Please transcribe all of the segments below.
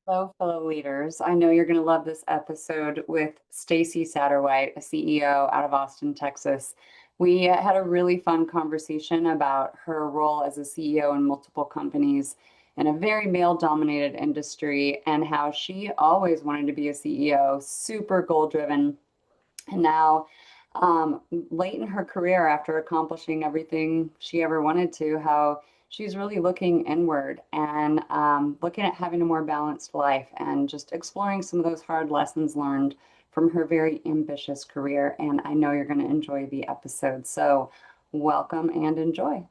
Hello, fellow leaders. I know you're going to love this episode with Staci Satterwhite, a CEO out of Austin, Texas. We had a really fun conversation about her role as a CEO in multiple companies in a very male-dominated industry and how she always wanted to be a CEO, super goal-driven. And now, late in her career, after accomplishing everything she ever wanted to, how she's really looking inward and looking at having a more balanced life and just exploring some of those hard lessons learned from her very ambitious career. And I know you're going to enjoy the episode. So, welcome and enjoy.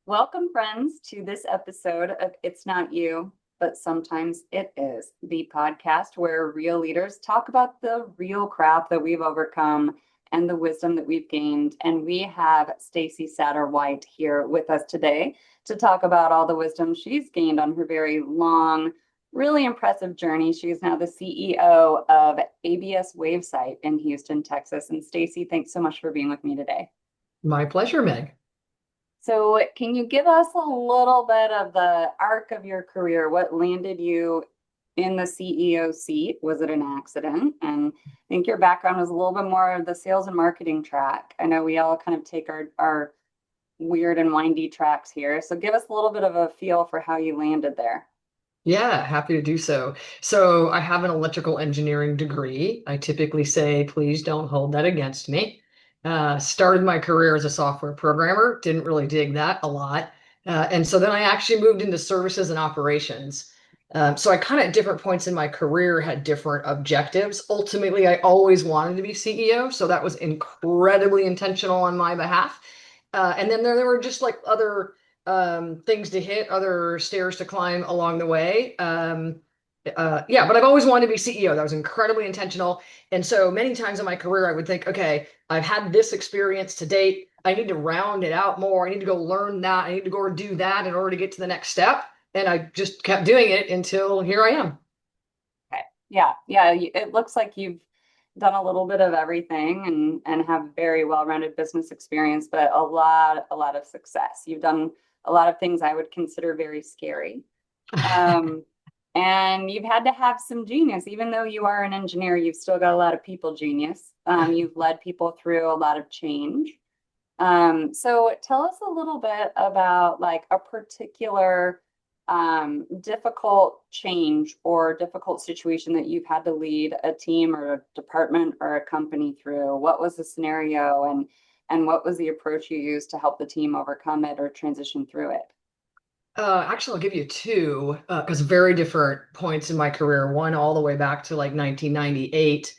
Welcome, friends, to this episode of It's Not You, but Sometimes It Is, the podcast where real leaders talk about the real crap that we've overcome and the wisdom that we've gained. And we have Staci Satterwhite here with us today to talk about all the wisdom she's gained on her very long, really impressive journey. She is now the CEO of ABS Waveite in Houston, Texas. And Staci, thanks so much for being with me today. My pleasure, Meg. So, can you give us a little bit of the arc of your career? What landed you in the CEO seat? Was it an accident? And I think your background was a little bit more of the sales and marketing track. I know we all kind of take our weird and windy tracks here. So, give us a little bit of a feel for how you landed there. Yeah, happy to do so. So I have an electrical engineering degree. I typically say, please don't hold that against me. Started my career as a software programmer, didn't really dig that a lot. And so then I actually moved into services and operations. So I kind of at different points in my career had different objectives. Ultimately, I always wanted to be CEO, so that was incredibly intentional on my behalf. And then there were just like other things to hit, other stairs to climb along the way. Yeah, but I've always wanted to be CEO. That was incredibly intentional. And so many times in my career, I would think, okay, I've had this experience to date. I need to round it out more. I need to go learn that. I need to go do that in order to get to the next step. And I just kept doing it until here I am. Okay. Yeah, yeah. It looks like you've done a little bit of everything and have very well-rounded business experience, but a lot of success. You've done a lot of things I would consider very scary. Um, and you've had to have some genius. Even though you are an engineer, you've still got a lot of people genius. You've led people through a lot of change. So tell us a little bit about like a particular difficult change or difficult situation that you've had to lead a team or a department or a company through. What was the scenario and what was the approach you used to help the team overcome it or transition through it? Actually, I'll give you two because very different points in my career. One all the way back to like 1998,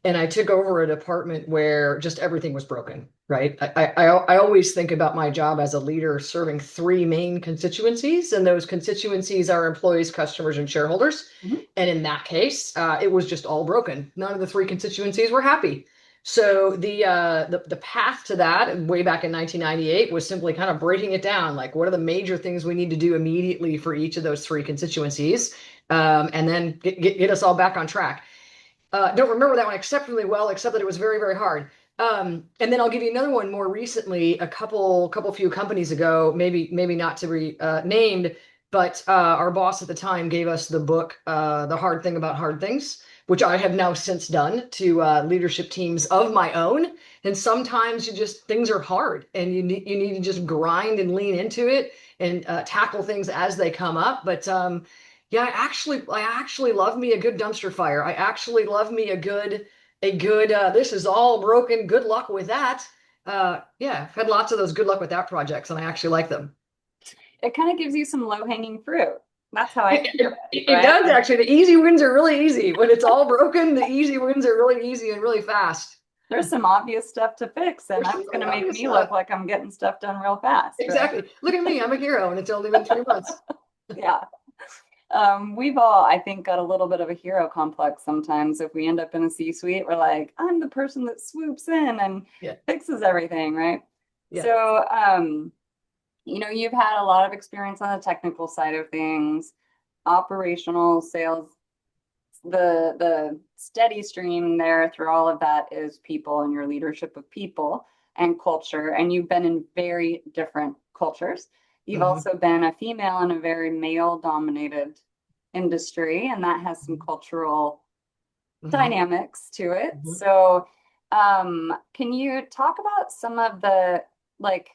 and I took over a department where just everything was broken. Right. I always think about my job as a leader serving three main constituencies, and those constituencies are employees, customers, and shareholders. Mhm. And in that case, it was just all broken. None of the three constituencies were happy. So the path to that way back in 1998 was simply kind of breaking it down. Like, what are the major things we need to do immediately for each of those three constituencies, and then get us all back on track. Don't remember that one exceptionally well, except that it was very, very hard. And then I'll give you another one more recently, a couple few companies ago, maybe not to be named, but our boss at the time gave us the book, The Hard Thing About Hard Things, which I have now since done to leadership teams of my own. And sometimes things are hard, and you need to just grind and lean into it and tackle things as they come up. But yeah, I actually love me a good dumpster fire. I actually love me a good this is all broken. Good luck with that. Yeah, I've had lots of those good luck with that projects, and I actually like them. It kind of gives you some low-hanging fruit. That's how I It, think of it, it, it right? does actually. The easy wins are really easy. When it's all broken, the easy wins are really easy and really fast. There's some obvious stuff to fix, and There's some that's going really to make obvious me look stuff. like I'm getting stuff done real fast, right? Exactly. Look at me. I'm a hero, and it's only been 3 months. Yeah. We've all, I think, got a little bit of a hero complex sometimes. If we end up in a C-suite, we're like, I'm the person that swoops in and Yeah. fixes everything, right? Yeah. So, you've had a lot of experience on the technical side of things, operational sales, the steady stream there through all of that is people and your leadership of people. and culture, and you've been in very different cultures. You've Hmm. also been a female in a very male dominated industry, and that has some cultural Hmm. dynamics to it. Hmm. So, can you talk about some of the like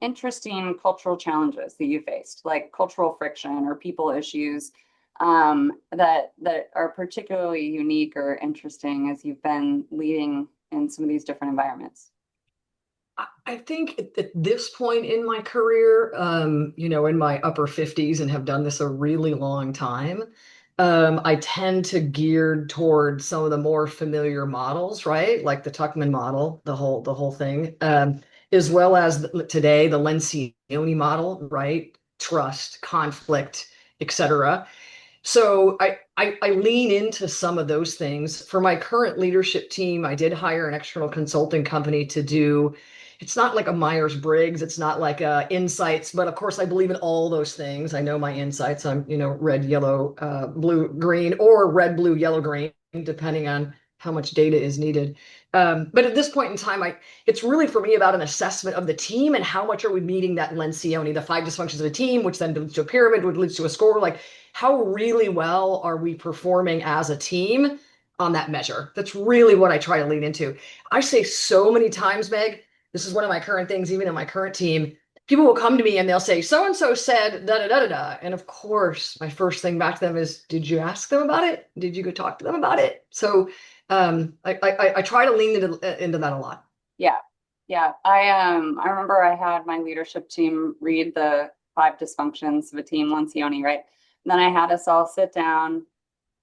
interesting cultural challenges that you faced, like cultural friction or people issues, that are particularly unique or interesting as you've been leading in some of these different environments? I think at this point in my career, in my upper 50s and have done this a really long time, I tend to gear towards some of the more familiar models, right? Like the Tuckman model, the whole thing, as well as today the Lencioni model, right? Trust, conflict, etc. So I lean into some of those things. For my current leadership team, I did hire an external consulting company to do, it's not like a Myers-Briggs, it's not like insights, but of course I believe in all those things. I know my insights. I'm, red, yellow, blue, green, or red, blue, yellow, green, depending on how much data is needed. But at this point in time, it's really for me about an assessment of the team and how much are we meeting that Lencioni, the five dysfunctions of a team, which then leads to a pyramid, which leads to a score. Like, how really well are we performing as a team on that measure? That's really what I try to lean into. I say so many times, Meg, this is one of my current things, even in my current team. People will come to me and they'll say, so and so said da da da da da. And of course, my first thing back to them is, did you ask them about it? Did you go talk to them about it? So I try to lean into that a lot. Yeah. Yeah. I remember I had my leadership team read the five dysfunctions of a team, Lencioni, right? And then I had us all sit down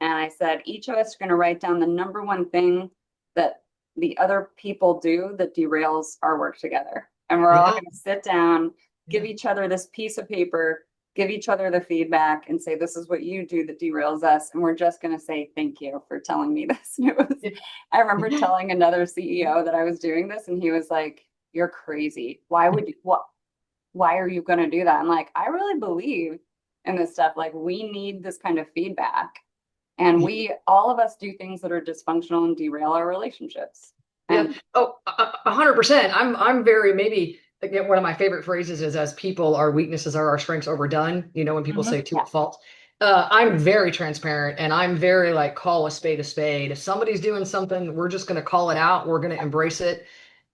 and I said, each of us are going to write down the number one thing that the other people do that derails our work together. And we're all Yeah. going to sit down, give Yeah. each other this piece of paper, give each other the feedback, and say, this is what you do that derails us. And we're just going to say, thank you for telling me this. And I remember Yeah. telling another CEO that I was doing this, and he was like, you're crazy. Why would you, what? Why are you going to do that? I'm like, I really believe in this stuff. Like, we need this kind of feedback. And all of us do things that are dysfunctional and derail our relationships. Yeah. And Oh, 100%. I'm very, maybe again, one of my favorite phrases is, as people, our weaknesses are our strengths overdone. When people say to a yeah, fault. I'm very transparent and I'm very like, call a spade a spade. If somebody's doing something, we're just going to call it out. We're going to embrace it.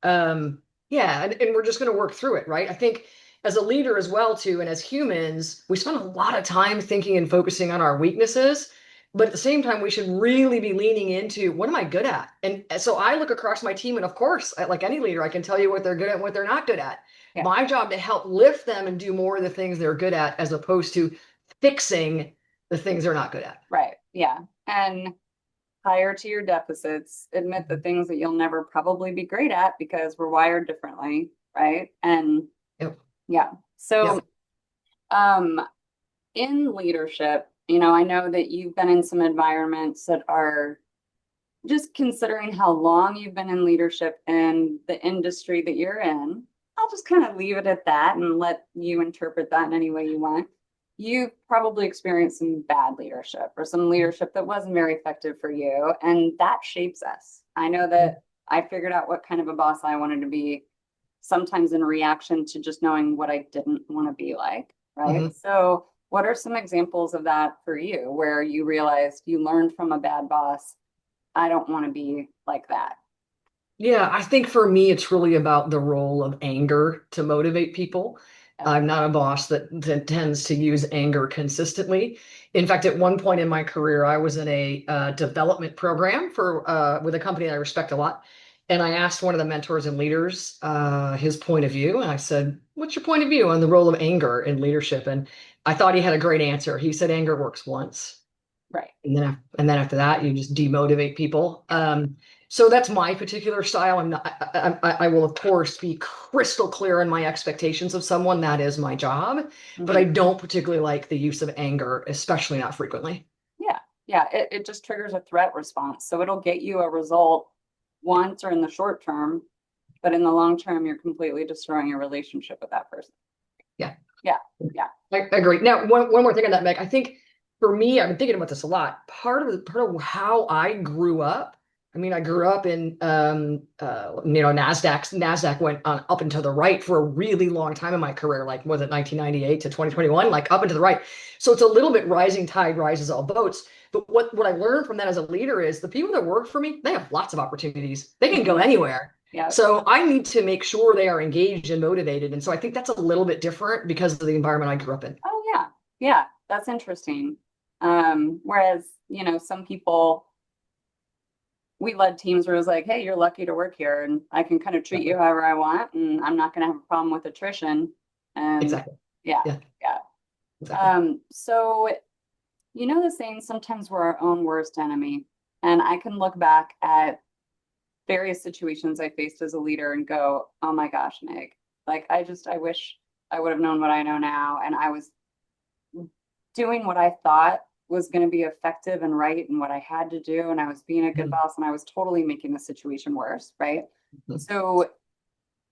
Yeah. And we're just going to work through it. Right. I think as a leader as well, too, and as humans, we spend a lot of time thinking and focusing on our weaknesses. But at the same time, we should really be leaning into, what am I good at? And so I look across my team, and of course, like any leader, I can tell you what they're good at and what they're not good at. yeah, My job to help lift them and do more of the things they're good at, as opposed to fixing the things they're not good at. right. Yeah. And hire to your deficits, admit the Mhm. things that you'll never probably be great at because we're wired differently. Right. And Yep. yeah. So, Yep. um, in leadership, I know that you've been in some environments that are just considering how long you've been in leadership and the industry that you're in. I'll just kind of leave it at that and let you interpret that in any way you want. You've probably experienced some bad leadership or some leadership that wasn't very effective for you, and that shapes us. I know that I figured out what kind of a boss I wanted to be, sometimes in reaction to just knowing what I didn't want to be like, right? Mm-hmm. So, what are some examples of that for you where you realized you learned from a bad boss? I don't want to be like that. Yeah, I think for me, it's really about the role of anger to motivate people. Yeah. I'm not a boss that tends to use anger consistently. In fact, at one point in my career, I was in a development program for with a company I respect a lot, and I asked one of the mentors and leaders his point of view, and I said, "What's your point of view on the role of anger in leadership?" And I thought he had a great answer. He said, "Anger works once." Right. And then after that, you just demotivate people. So that's my particular style. I'm not. I will of course be crystal clear in my expectations of someone. That is my job. But I Hmm. don't particularly like the use of anger, especially not frequently. Yeah. Yeah. It just triggers a threat response. So it'll get you a result once or in the short term, but in the long term, you're completely destroying your relationship with that person. Yeah, Yeah. Yeah. I agree. Now, one more thing on that, Meg. I think for me, I've been thinking about this a lot. Part of how I grew up, I mean, I grew up in, NASDAQ went on up and to the right for a really long time in my career. Like, was it 1998 to 2021? Like up and to the right. So it's a little bit rising tide rises all boats. But what I learned from that as a leader is the people that work for me, they have lots of opportunities. They can go Mhm. anywhere. Yeah. So I need to make sure they are engaged and motivated. And so I think that's a little bit different because of the environment I grew up in. Oh yeah. Yeah. That's interesting. Whereas, some people, we led teams where it was like, hey, you're lucky to work here and I can kind of treat you Exactly. however I want and I'm not going to have a problem with attrition. And Exactly. yeah, Yeah, yeah. exactly. So the saying, sometimes we're our own worst enemy. And I can look back at various situations I faced as a leader and go, oh my gosh, Meg, like I wish I would have known what I know now. And I was doing what I thought was going to be effective and right and what I had to do. And I was being a good Mhm. boss and I was totally making the situation worse. Right. Mhm. So,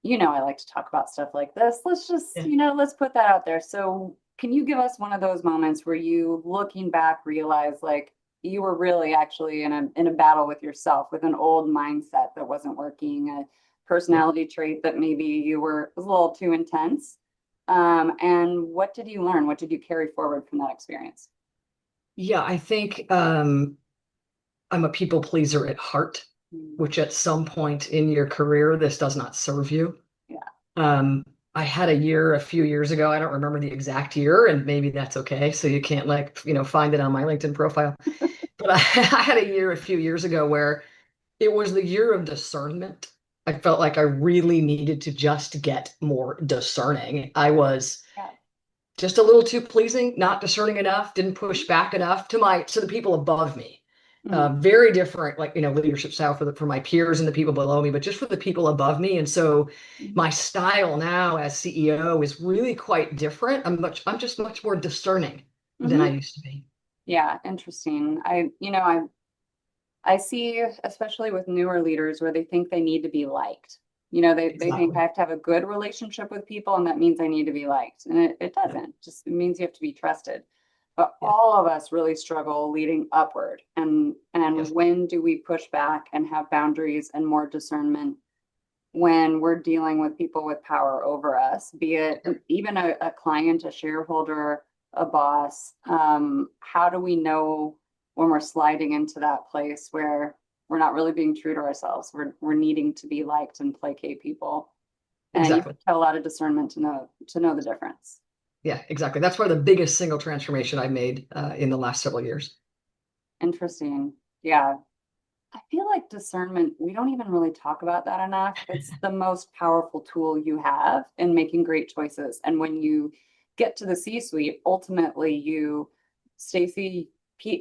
I like to talk about stuff like this. Let's just, Yeah. let's put that out there. So, can you give us one of those moments where you, looking back, realize like you were really actually in a battle with yourself, with an old mindset that wasn't working, a Yeah. personality trait that maybe you were was a little too intense? And what did you learn? What did you carry forward from that experience? Yeah, I think I'm a people pleaser at heart, Mm. which at some point in your career, this does not serve you. Yeah. Um, I had a year a few years ago. I don't remember the exact year, and maybe that's okay. So you can't find it on my LinkedIn profile. But I, I had a year a few years ago where it was the year of discernment. I felt like I really needed to just get more discerning. I was Yeah. just a little too pleasing, not discerning enough, didn't push back enough to the people above me. Mhm. Very different, like leadership style for my peers and the people below me, but just for the people above me. And so Mhm. my style now as CEO is really quite different. I'm just much more discerning than I Mhm. used to be. Yeah, interesting. I see, especially with newer leaders, where they think they need to be liked. They think I Exactly. have to have a good relationship with people, and that means I need to be liked. And it Yeah. doesn't. Just it means you have to be trusted. But Yeah. all of us really struggle leading upward. And Yes. when do we push back and have boundaries and more discernment when we're dealing with people with power over us, be it Yep. even a client, a shareholder, a boss? How do we know when we're sliding into that place where we're not really being true to ourselves? We're needing to be liked and placate people. And you Exactly. have a lot of discernment to know the difference. Yeah, exactly. That's probably the biggest single transformation I've made in the last several years. Interesting. Yeah. I feel like discernment, we don't even really talk about that enough. It's the most powerful tool you have in making great choices. And when you get to the C-suite, ultimately Stacy,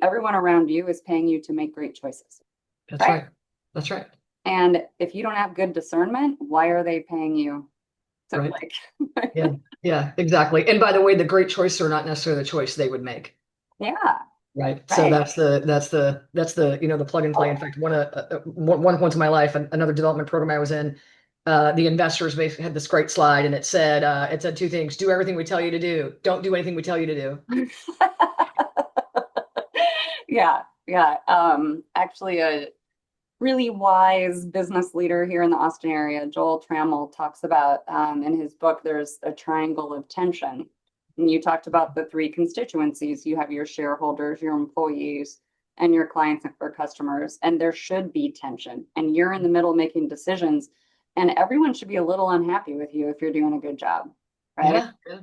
everyone around you is paying you to make great choices, That's right? right. That's right. And if you don't have good discernment, why are they paying you to Right. like, Yeah. Yeah, exactly. And by the way, the great choices are not necessarily the choice they would make. yeah, Right. So right. the plug and play. In fact, one point in my life, another development program I was in, the investors basically had this great slide and it said two things: do everything we tell you to do, don't do anything we tell you to do. Yeah, yeah. Actually, a really wise business leader here in the Austin area, Joel Trammell, talks about in his book, there's a triangle of tension. And you talked about the three constituencies. You have your shareholders, your employees, and your clients or customers. And there should be tension. And you're in the middle making decisions. And everyone should be a little unhappy with you if you're doing a good job. Right. Yeah. Yeah.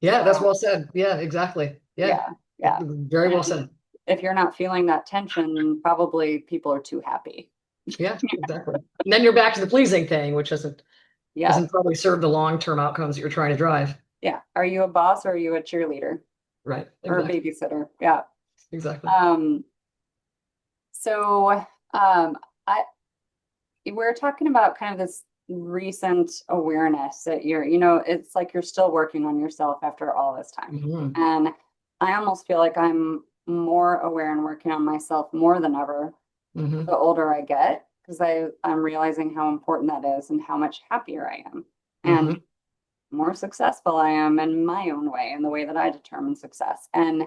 Yeah, that's So, well said. Yeah, exactly. Yeah. yeah, yeah. Very well And said. if you're not feeling that tension, probably people are too happy. Yeah, exactly. And then you're back to the pleasing thing, which Yeah. doesn't probably serve the long-term outcomes that you're trying to drive. Yeah. Are you a boss or are you a cheerleader Right. or a Exactly. babysitter? Yeah. Exactly. Um, so I we're talking about kind of this recent awareness that it's like you're still working on yourself after all this time. Hmm. And I almost feel like I'm more aware and working on myself more than ever Hmm. the older I get, because I'm realizing how important that is and how much happier I am. And Hmm. more successful I am in my own way, in the way that I determine success. And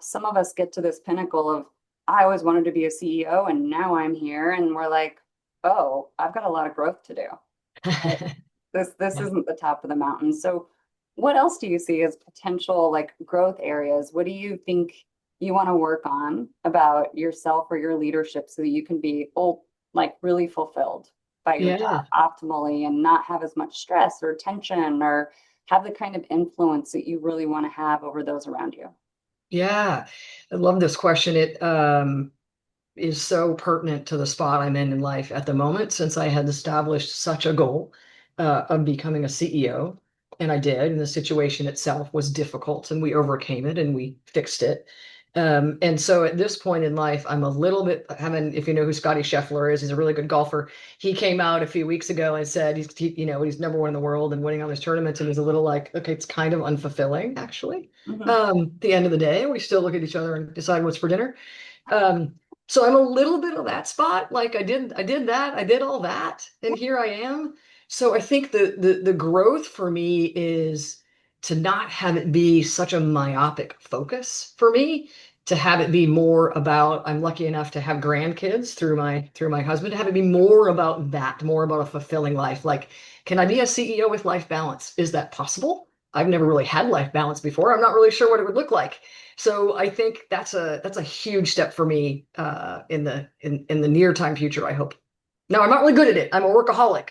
some of us get to this pinnacle of I always wanted to be a CEO and now I'm here and we're like, oh, I've got a lot of growth to do. Right? This Yeah. isn't the top of the mountain. So what else do you see as potential like growth areas? What do you think you want to work on about yourself or your leadership so that you can be like really fulfilled by your job Yeah. optimally and not have as much stress or tension or have the kind of influence that you really want to have over those around you? Yeah. I love this question. It is so pertinent to the spot I'm in life at the moment, since I had established such a goal of becoming a CEO. And I did, and the situation itself was difficult, and we overcame it and we fixed it. And so at this point in life, I'm a little bit having, if you know who Scotty Scheffler is, he's a really good golfer. He came out a few weeks ago and said he's number one in the world and winning all these tournaments, and he's a little like, okay, it's kind of unfulfilling, actually. Hmm. The end of the day, we still look at each other and decide what's for dinner. Um, so I'm a little bit of that spot. Like I did that, I did all that, and here I am. So I think the growth for me is to not have it be such a myopic focus for me, to have it be more about, I'm lucky enough to have grandkids through my husband, to have it be more about that, more about a fulfilling life. Like, can I be a CEO with life balance? Is that possible? I've never really had life balance before. I'm not really sure what it would look like. So I think that's a huge step for me in the near time future, I hope. Now, I'm not really good at it. I'm a workaholic.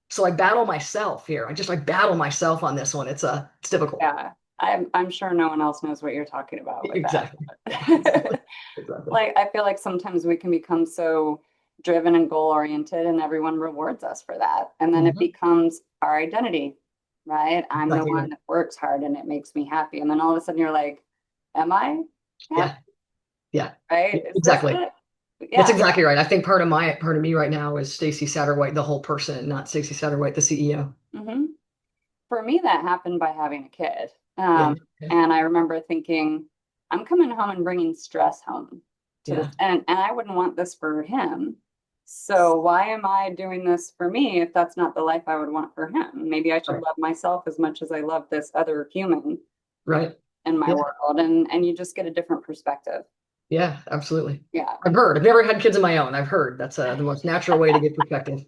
So I battle myself here. I battle myself on this one. It's difficult. Yeah, I'm sure no one else knows what you're talking about with Exactly. Yeah, exactly. that. Exactly. Like I feel like sometimes we can become so driven and goal oriented and everyone rewards us for that. And then it Mhm. becomes our identity, right? I'm the Exactly one right. that works hard and it makes me happy. And then all of a sudden you're like, am I happy? Yeah. Yeah. Right? Yeah, Is this exactly. it? That's Yeah. exactly right. I think part of me right now is Stacy Satterwhite, the whole person, not Stacy Satterwhite, the CEO. Hmm. For me, that happened by having a kid. Yeah. Yeah. And I remember thinking, I'm coming home and bringing stress home to this, Yeah. and I wouldn't want this for him. So why am I doing this for me if that's not the life I would want for him? Maybe I should Right. love myself as much as I love this other human Right. in my Yeah. world, and you just get a different perspective. Yeah, absolutely. Yeah. I've heard. I've never had kids of my own. I've heard that's the most natural way to get perspective.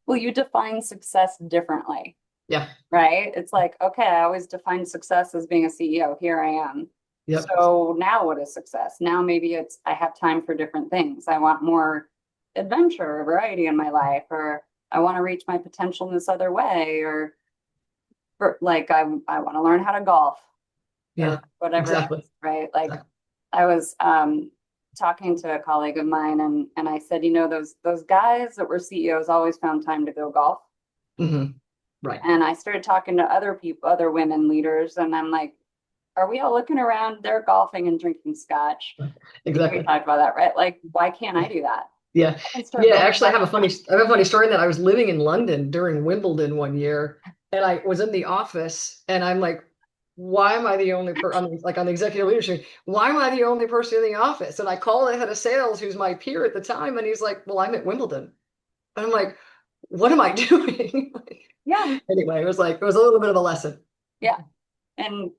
Well, you define success differently, Yeah. right? It's like, okay, I always defined success as being a CEO. Here I am. Yep. So now what is success? Now maybe it's I have time for different things. I want more adventure or variety in my life, or I want to reach my potential in this other way, or like I want to learn how to golf or Yeah. whatever it Exactly. is, right? Like Exactly. I was talking to a colleague of mine and I said, you know, those guys that were CEOs always found time to go golf. Hmm. Right. And I started talking to other people, other women leaders, and I'm like, are we all looking around? They're golfing and drinking scotch. I think we Exactly. talked about that, right? Like, why can't I do that? Yeah. I can start Yeah. building Actually, my. I have a funny story in that I was living in London during Wimbledon one year, and I was in the office, and I'm like, why am I the only person, like on the executive leadership, why am I the only person in the office? And I called the head of sales, who's my peer at the time, and he's like, well, I'm at Wimbledon. And I'm like, what am I doing? Yeah, Anyway, it was a little bit of a lesson. yeah. And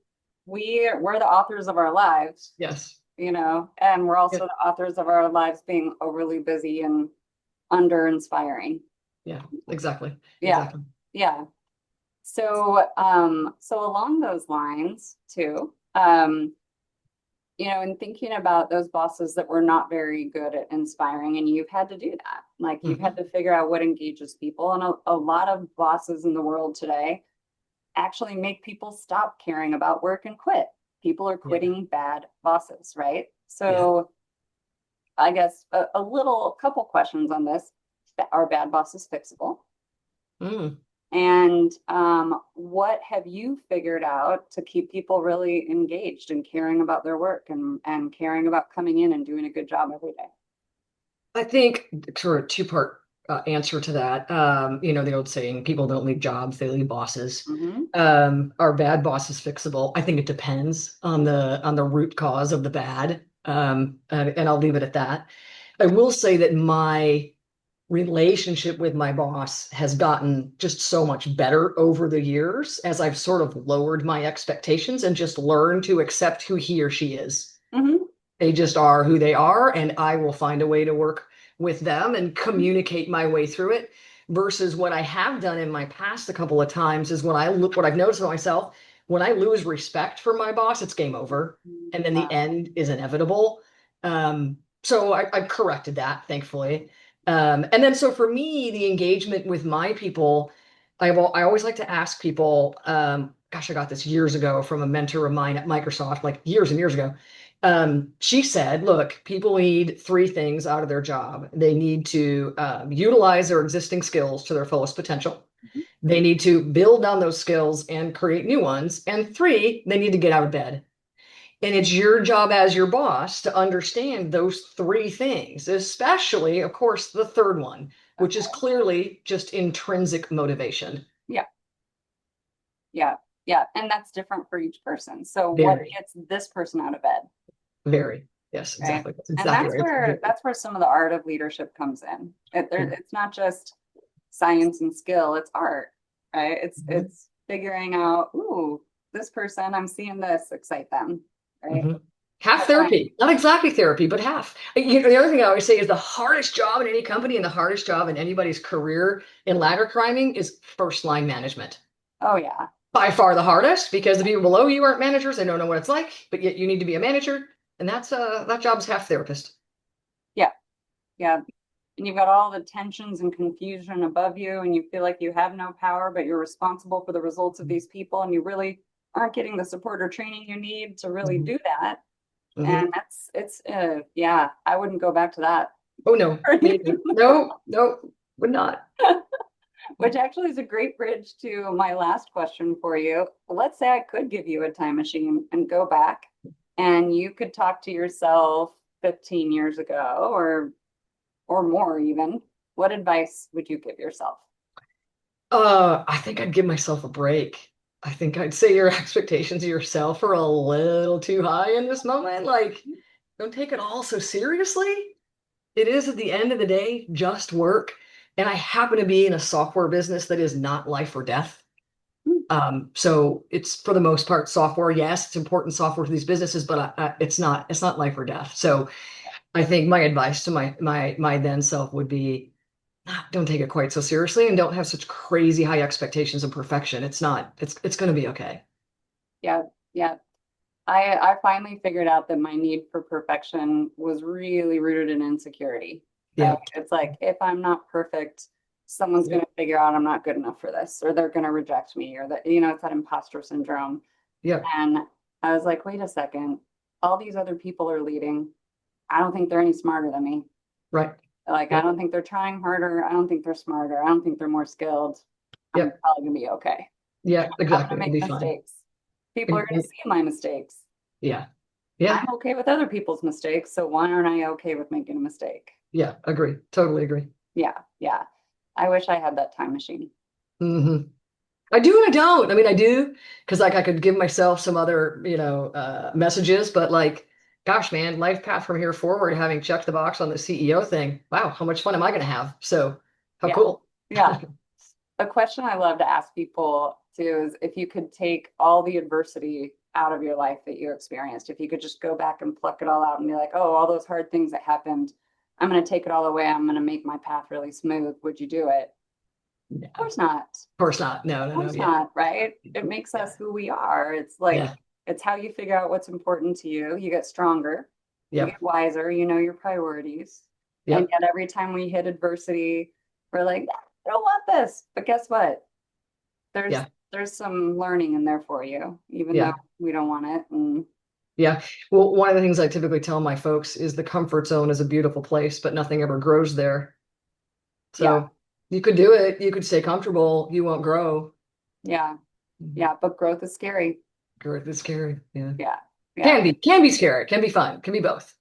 we're the authors of our lives, Yes. you know, and we're Yeah. also the authors of our lives being overly busy and under inspiring. Yeah. Exactly. Yeah, Exactly. yeah. So along those lines too, you know, and thinking about those bosses that were not very good at inspiring, and you've had to do that. Like you've had Hmm. to figure out what engages people. And a lot of bosses in the world today actually make people stop caring about work and quit. People are Yeah. quitting bad bosses, right? Yeah. So I guess a couple questions on this. Are bad bosses fixable? Mm. And what have you figured out to keep people really engaged and caring about their work and caring about coming in and doing a good job every day? I think sort of two-part answer to that. The old saying, people don't leave jobs, they leave bosses. Mm-hmm. Are bad bosses fixable? I think it depends on the root cause of the bad. And I'll leave it at that. I will say that my relationship with my boss has gotten just so much better over the years as I've sort of lowered my expectations and just learned to accept who he or she is. Mm-hmm. They just are who they are, and I will find a way to work with them and communicate my way through it. Versus what I have done in my past a couple of times is when I look, what I've noticed about myself, when I lose respect for my boss, it's game over, and then the end is inevitable. So I've corrected that, thankfully. And then so for me, the engagement with my people, I always like to ask people, gosh, I got this years ago from a mentor of mine at Microsoft, like years and years ago. She said, look, people need three things out of their job. They need to utilize their existing skills to their fullest potential. Mhm. They need to build on those skills and create new ones. And three, they need to get out of bed. And it's your job as your boss to understand those three things, especially, of course, the third one, which is Okay. clearly just intrinsic motivation. Yeah. Yeah. Yeah. And that's different for each person. So what Very, gets this person out of bed? very. Yes, Right. exactly. That's And exactly right. that's where some of the art of leadership comes in. It's not just science and skill, it's art, right? Mhm. It's figuring out, ooh, this person, I'm seeing this, excite them, right? Mhm. Half How can I? therapy, not exactly therapy, but half. The other thing I always say is the hardest job in any company and the hardest job in anybody's career in ladder climbing is first line management. Oh yeah. By far the hardest because the people below you aren't managers. They don't know what it's like, but yet you need to be a manager. And that job's half therapist. Yeah. Yeah. And you've got all the tensions and confusion above you, and you feel like you have no power, but you're responsible for the results of these people, and you really aren't getting the support or training you need to really Mhm. do that. Mhm. And yeah, I wouldn't go back to that. Oh no, me neither. No, no, would not. Which actually is a great bridge to my last question for you. Let's say I could give you a time machine and go back and you could talk to yourself 15 years ago or more even. What advice would you give yourself? I think I'd give myself a break. I think I'd say your expectations of yourself are a little too high in this moment. Like, don't take it all so seriously. It is at the end of the day just work. And I happen to be in a software business that is not life or death. So it's for the most part software. Yes, it's important software for these businesses, but it's not life or death. So I think my advice to my then self would be don't take it quite so seriously and don't have such crazy high expectations of perfection. It's not, it's going to be okay. Yeah, yeah. I finally figured out that my need for perfection was really rooted in insecurity. Right? Yeah. It's like if I'm not perfect, someone's going Yep. to figure out I'm not good enough for this, or they're going to reject me, or that, it's that imposter syndrome. Yep. And I was like, wait a second, all these other people are leading. I don't think they're any smarter than me. Right. Like, I Yep. don't think they're trying harder. I don't think they're smarter. I don't think they're more skilled. I'm Yep. probably going to be okay. Yeah, I'm going exactly. to It'll make be fine. mistakes. People are And- going to and- see my mistakes. yeah. Yeah. I'm okay with other people's mistakes, so why aren't I okay with making a mistake? Yeah. Agree. Totally agree. Yeah, yeah. I wish I had that time machine. Hmm. I do and I don't. I mean, I do because like I could give myself some other, messages, but like, gosh, man, life path from here forward, having checked the box on the CEO thing. Wow, how much fun am I going to have? So, how Yeah, cool. yeah. A question I love to ask people too is if you could take all the adversity out of your life that you experienced, if you could just go back and pluck it all out and be like, oh, all those hard things that happened, I'm going to take it all away. I'm going to make my path really smooth. Would you do it? Yeah, Of of course not. course not. No, Of no, no. course Yeah. not, right? It makes Yeah. us who we are. It's like, Yeah. it's how you figure out what's important to you. You get stronger, you get Yep. wiser, you know your priorities. And Yep. yet every time we hit adversity, we're like, "Ah, I don't want this. But guess what? There's Yeah. there's some learning in there for you, even though Yeah. we don't want it. And Yeah. Well, one of the things I typically tell my folks is the comfort zone is a beautiful place, but nothing ever grows there. yeah, So you could do it. You could stay comfortable. You won't grow. yeah, Mhm. yeah. But growth is scary. Growth is scary. Yeah. Yeah, yeah. Can be scary. Can be fun. Can be both.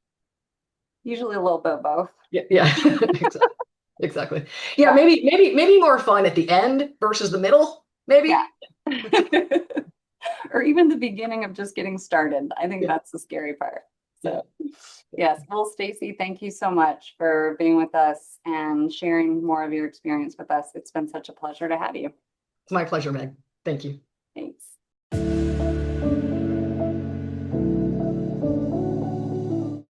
Usually a little bit of both. Yeah. Yeah. Exactly. Exactly. Yeah. Yeah, Maybe more fun at the end versus the middle. Maybe. yeah. Or even the beginning of just getting started. I think Yeah. that's the scary part. Yeah. So, yes. Well, Stacy, thank you so much for being with us and sharing more of your experience with us. It's been such a pleasure to have you. It's my pleasure, Meg. Thank you. Thanks.